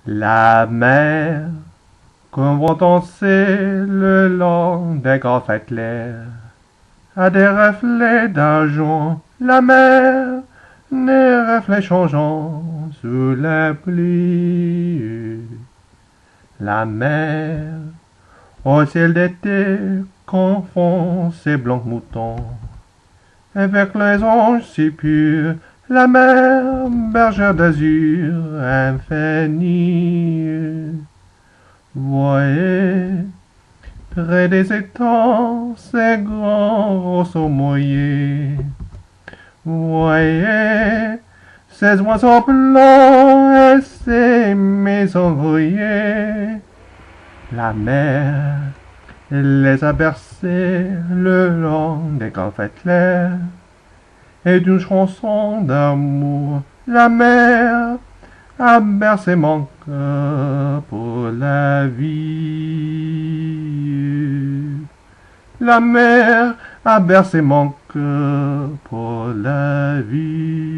La mer, comme vont danser le long des grands clairs, a des reflets d'argent. La mer, des reflets changeants sous la pluie. La mer, au ciel d'été, confond ses blancs moutons. Avec les anges si purs, la mer, bergère d'azur infinie. Voyez, près des étangs, ces grands roseaux mouillés. Voyez, ces oiseaux blancs et ces maisons rouillées. La mer les a bercés le long des grands clairs. Et d'une chanson d'amour, la mer a bercé mon cœur pour la vie. La mer a bercé mon cœur pour la vie.